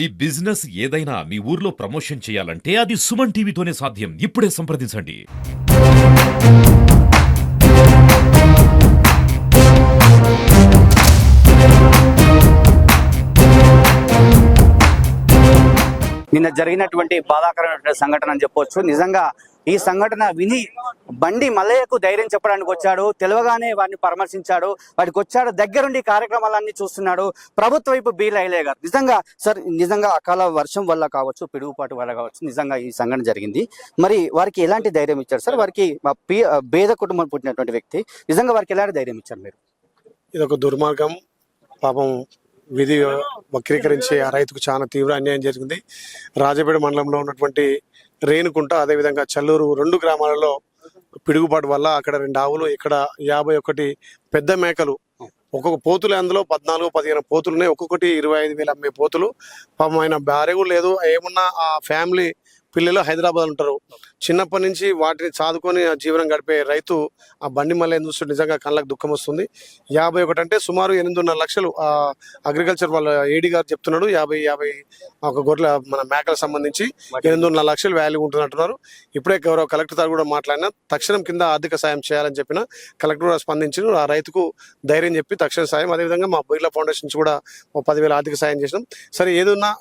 ఈ బిజినెస్ ఏదైనా మీ ఊర్లో ప్రమోషన్ చేయాలంటే అది సుమన్ టీవీతోనే సాధ్యం. ఇప్పుడే సంప్రదించండి. నిన్న జరిగినటువంటి బాధాకరమైన సంఘటన అని చెప్పొచ్చు. నిజంగా ఈ సంఘటన విని బండి మల్లయ్యకు ధైర్యం చెప్పడానికి వచ్చాడు. తెలియగానే వాడిని పరామర్శించాడు, వాడికి వచ్చాడు, దగ్గరుండి కార్యక్రమాలన్నీ చూస్తున్నాడు. ప్రభుత్వ వైపు బి లైలయ్య గారు నిజంగా సార్, నిజంగా అకాల వర్షం వల్ల కావచ్చు, పిడుగుపాటు వల్ల కావచ్చు, నిజంగా ఈ సంఘటన జరిగింది. మరి వారికి ఎలాంటి ధైర్యం ఇచ్చారు సార్? వారికి పేద కుటుంబం పుట్టినటువంటి వ్యక్తి, నిజంగా వారికి ఎలాంటి ధైర్యం ఇచ్చారు మీరు? ఇది ఒక దుర్మార్గం. పాపం విధి వక్రీకరించి ఆ రైతుకు చాలా తీవ్ర అన్యాయం జరిగింది. రాజపేట మండలంలో ఉన్నటువంటి రేణుకుంట, అదేవిధంగా చల్లూరు రెండు గ్రామాలలో పిడుగుపాటు వల్ల అక్కడ 2 ఆవులు, ఇక్కడ 51 పెద్ద మేకలు, ఒక్కొక్క పోతులు అందులో 14-15 పోతులు ఉన్నాయి. ఒక్కొక్కటి 25,000 అమ్మే పోతులు. పాపం ఆయన భార్య కూడా లేదు. ఏమున్నా ఆ ఫ్యామిలీ పిల్లలు హైదరాబాద్ ఉంటారు. చిన్నప్పటి నుంచి వాటిని చాదుకొని ఆ జీవనం గడిపే రైతు ఆ బండి మళ్ళీ చూస్తే నిజంగా కళ్ళకు దుఃఖం వస్తుంది. 51 అంటే సుమారు 8.5 లక్షలు అగ్రికల్చర్ వాళ్ళ ఏడీ గారు చెప్తున్నాడు. 50 ఒక గొర్రెల మన మేకలకు సంబంధించి 8.5 లక్షలు వాల్యూ ఉంటున్నట్టున్నారు. ఇప్పుడే గౌరవ కలెక్టర్ గారు కూడా మాట్లాడినా తక్షణం కింద ఆర్థిక సాయం చేయాలని చెప్పిన కలెక్టర్ కూడా స్పందించారు. ఆ రైతుకు ధైర్యం చెప్పి తక్షణ సాయం, అదేవిధంగా మా బిర్లా ఫౌండేషన్స్ కూడా 10,000 ఆర్థిక సాయం చేసినాం. సరే, ఏదన్నా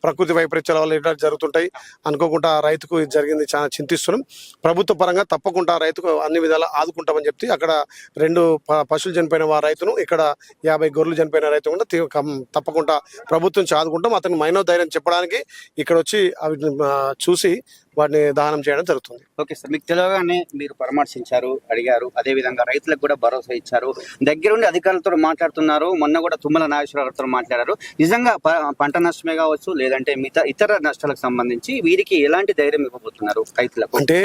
ప్రకృతి వైపరీత్యాల వల్ల ఇట్లా జరుగుతుంటాయి అనుకోకుండా రైతుకు ఇది జరిగింది, చాలా చింతిస్తున్నాం. ప్రభుత్వ పరంగా తప్పకుండా రైతుకు అన్ని విధాలా ఆదుకుంటామని చెప్తే అక్కడ 2 పశువులు చనిపోయిన రైతును, ఇక్కడ 50 గొర్రెలు చనిపోయిన రైతు కూడా తప్పకుండా ప్రభుత్వం నుంచి ఆదుకుంటాం. అతను ధైర్యం చెప్పడానికి ఇక్కడ వచ్చి అవి చూసి వాటిని దానం చేయడం జరుగుతుంది. ఓకే సార్, మీకు తెలియగానే మీరు పరామర్శించారు, అడిగారు, అదే విధంగా రైతులకు కూడా భరోసా ఇచ్చారు, దగ్గరుండి అధికారులతో మాట్లాడుతున్నారు. మొన్న కూడా తుమ్మల నాగేశ్వరరావుతో మాట్లాడారు. నిజంగా పంట నష్టమే కావచ్చు, లేదంటే మిగతా ఇతర నష్టాలకు సంబంధించి వీరికి ఎలాంటి ధైర్యం ఇవ్వబోతున్నారు రైతులకు? అంటే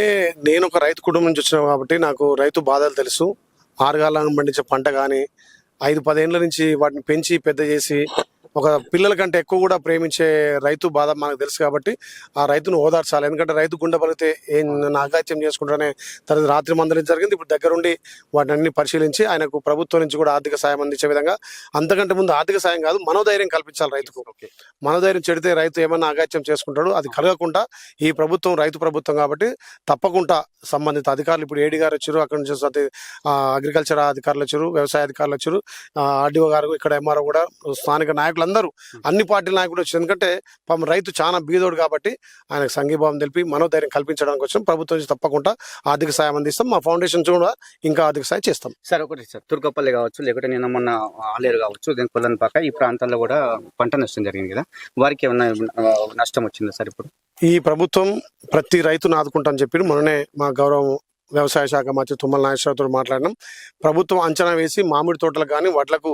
నేను ఒక రైతు కుటుంబం నుంచి వచ్చినా కాబట్టి నాకు రైతు బాధలు తెలుసు. ఆరుగాలను పండించే పంట కానీ 5-10 ఏళ్ల నుంచి వాటిని పెంచి పెద్ద చేసి ఒక పిల్లల కంటే ఎక్కువ కూడా ప్రేమించే రైతు బాధ మనకు తెలుసు. కాబట్టి ఆ రైతును ఓదార్చాలి. ఎందుకంటే రైతు గుండె పలిగితే ఏం అఘాత్యం చేసుకుంటానే తర్వాత రాత్రి మందలించడం జరిగింది. ఇప్పుడు దగ్గరుండి వాటిని అన్ని పరిశీలించి ఆయనకు ప్రభుత్వం నుంచి కూడా ఆర్థిక సాయం అందించే విధంగా, అంతకంటే ముందు ఆర్థిక సాయం కాదు, మనోధైర్యం కల్పించాలి రైతుకు. మనోధైర్యం చెడితే రైతు ఏమన్నా అఘాత్యం చేసుకుంటాడు. అది కలగకుండా ఈ ప్రభుత్వం రైతు ప్రభుత్వం కాబట్టి తప్పకుండా సంబంధిత అధికారులు, ఇప్పుడు ఏడీ గారు వచ్చారు, అక్కడ నుంచి అగ్రికల్చర్ అధికారులు వచ్చారు, వ్యవసాయ అధికారులు వచ్చారు, ఆర్డీఓ గారు, ఇక్కడ ఎంఆర్ఓ కూడా, స్థానిక నాయకులు అందరూ, అన్ని పార్టీల నాయకులు వచ్చారు. ఎందుకంటే పాపం రైతు చాలా బీదోడు కాబట్టి ఆయనకు సంఘీభావం తెలిపి మనోధైర్యం కల్పించడానికి వచ్చాం. ప్రభుత్వం నుంచి తప్పకుండా ఆర్థిక సాయం అందిస్తాం. మా ఫౌండేషన్ కూడా ఇంకా ఆర్థిక సాయం చేస్తాం. సార్, ఒకటి సార్, తుర్కపల్లి కావచ్చు, లేకపోతే నిన్న మొన్న ఆలేరు కావచ్చు, కొల్లన్పాక, ఈ ప్రాంతాల్లో కూడా పంట నష్టం జరిగింది కదా, వారికి ఏమన్నా నష్టం వచ్చిందా సార్? ఇప్పుడు ఈ ప్రభుత్వం ప్రతి రైతును ఆదుకుంటామని చెప్పి మొన్ననే మా గౌరవం వ్యవసాయ శాఖ మంత్రి తుమ్మల నాగేశ్వరరావుతో మాట్లాడినాం. ప్రభుత్వం అంచనా వేసి మామిడి తోటలకు కానీ వడ్లకు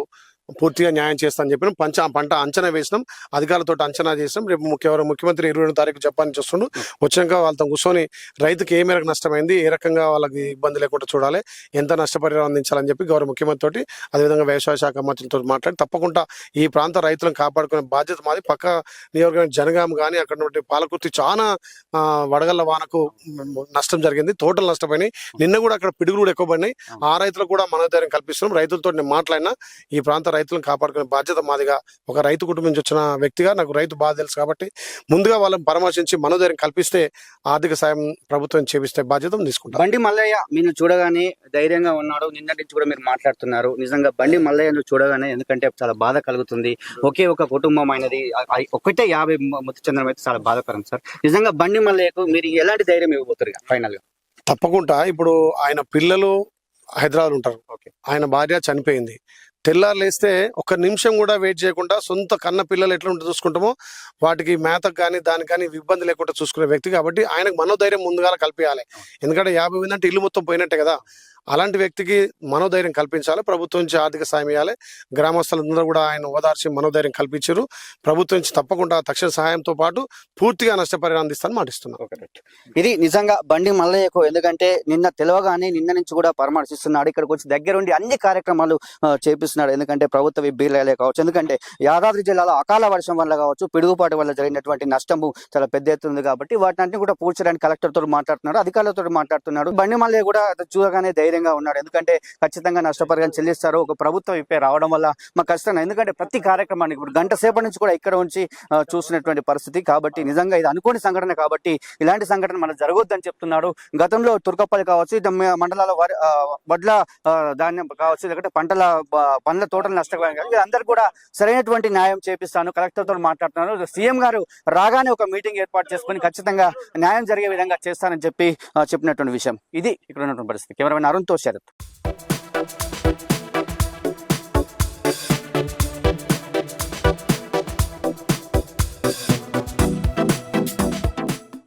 పూర్తిగా న్యాయం చేస్తామని చెప్పినాం. పంట అంచనా వేసినాం, అధికారులతో అంచనా చేసినాం. రేపు ముఖ్యమంత్రి 22వ తారీఖు జపాన్ నుంచి వస్తుండు. వచ్చాక వాళ్ళతో కూర్చొని రైతుకి ఏ మేరకు నష్టమైంది, ఏ రకంగా వాళ్ళకి ఇబ్బంది లేకుండా చూడాలి, ఎంత నష్టపరిహారం అందించాలని చెప్పి గౌరవ ముఖ్యమంత్రి తోటి, అదేవిధంగా వ్యవసాయ శాఖ మంత్రులతో మాట్లాడి తప్పకుండా ఈ ప్రాంత రైతులను కాపాడుకునే బాధ్యత మాది. పక్క నియోజకవర్గం జనగాం కానీ అక్కడ పాలకుర్తి చాలా వడగళ్ల వానకు నష్టం జరిగింది, తోటలు నష్టపోయినాయి. నిన్న కూడా అక్కడ పిడుగులు కూడా ఎక్కువ పడినాయి. ఆ రైతులకు కూడా మనోధైర్యం కల్పిస్తున్నాం. రైతులతో నేను మాట్లాడినా ఈ ప్రాంత రైతులను కాపాడుకునే బాధ్యత మాదిగా, ఒక రైతు కుటుంబం నుంచి వచ్చిన వ్యక్తిగా నాకు రైతు బాధ తెలుసు కాబట్టి ముందుగా వాళ్ళని పరామర్శించి మనోధైర్యం కల్పిస్తే ఆర్థిక సాయం ప్రభుత్వం చేపిస్తే బాధ్యత తీసుకుంటాం. బండి మల్లయ్య మీరు చూడగానే ధైర్యంగా ఉన్నాడు. నిన్న నుంచి కూడా మీరు మాట్లాడుతున్నారు. నిజంగా బండి మల్లయ్యను చూడగానే, ఎందుకంటే చాలా బాధ కలుగుతుంది. ఒకే ఒక కుటుంబం అయినది, ఒకటే 50 మృతి చెందడం అయితే చాలా బాధాకరం సార్. నిజంగా బండి మల్లయ్యకు మీరు ఎలాంటి ధైర్యం ఇవ్వబోతారు ఫైనల్ గా? తప్పకుండా. ఇప్పుడు ఆయన పిల్లలు హైదరాబాద్ ఉంటారు, ఆయన భార్య చనిపోయింది. తెల్లారు లేస్తే ఒక్క నిమిషం కూడా వెయిట్ చేయకుండా సొంత కన్న పిల్లలు ఎట్లా ఉంటే చూసుకుంటామో వాటికి మేతకు కానీ దానికి కానీ ఇబ్బంది లేకుండా చూసుకునే వ్యక్తి కాబట్టి ఆయనకు మనోధైర్యం ముందుగా కల్పించాలి. ఎందుకంటే 50 మంది అంటే ఇల్లు మొత్తం పోయినట్టే కదా. అలాంటి వ్యక్తికి మనోధైర్యం కల్పించాలి. ప్రభుత్వం నుంచి ఆర్థిక సాయం ఇవ్వాలి. గ్రామస్తులందరూ కూడా ఆయన ఓదార్చి మనోధైర్యం కల్పించారు. ప్రభుత్వం నుంచి తప్పకుండా తక్షణ సహాయంతో పాటు పూర్తిగా నష్టపరిహారం అందిస్తాను మాటిస్తున్నాను. ఇది నిజంగా బండి మల్లయ్యకు, ఎందుకంటే నిన్న తెలియగానే నిన్న నుంచి కూడా పరామర్శిస్తున్నాడు. ఇక్కడికి వచ్చి దగ్గరుండి అన్ని కార్యక్రమాలు చేపిస్తున్నాడు. ఎందుకంటే ప్రభుత్వ బీలే కావచ్చు, ఎందుకంటే యాదాద్రి జిల్లాలో అకాల వర్షం వల్ల కావచ్చు, పిడుగుపాటు వల్ల జరిగినటువంటి నష్టము చాలా పెద్ద ఎత్తున ఉంది కాబట్టి వాటిని కూడా పూడ్చడానికి కలెక్టర్ తో మాట్లాడుతున్నాడు, అధికారులతో మాట్లాడుతున్నాడు. బండి మల్లయ్య కూడా చూడగానే ధైర్యం ధైర్యంగా ఉన్నాడు. ఎందుకంటే ఖచ్చితంగా నష్టపరిహారం చెల్లిస్తారు. ఒక ప్రభుత్వం ఇప్పే రావడం వల్ల మాకు ఖచ్చితంగా, ఎందుకంటే ప్రతి కార్యక్రమానికి ఇప్పుడు గంట సేపటి నుంచి కూడా ఇక్కడ ఉంచి చూసినటువంటి పరిస్థితి. కాబట్టి నిజంగా ఇది అనుకోని సంఘటన, కాబట్టి ఇలాంటి సంఘటన మనకు జరగొద్దని చెప్తున్నాడు. గతంలో తుర్కపల్లి కావచ్చు, మండలాల వడ్ల ధాన్యం కావచ్చు, లేకపోతే పండ్ల తోటలు నష్టపోయాయి. అందరు కూడా సరైనటువంటి న్యాయం చేపిస్తాను, కలెక్టర్తో మాట్లాడుతున్నాను. సీఎం గారు రాగానే ఒక మీటింగ్ ఏర్పాటు చేసుకుని ఖచ్చితంగా న్యాయం జరిగే విధంగా చేస్తానని చెప్పినటువంటి విషయం. ఇది ఇక్కడ ఉన్నటువంటి పరిస్థితి. కెమెరామెన్ అరుణ్తో శరత్.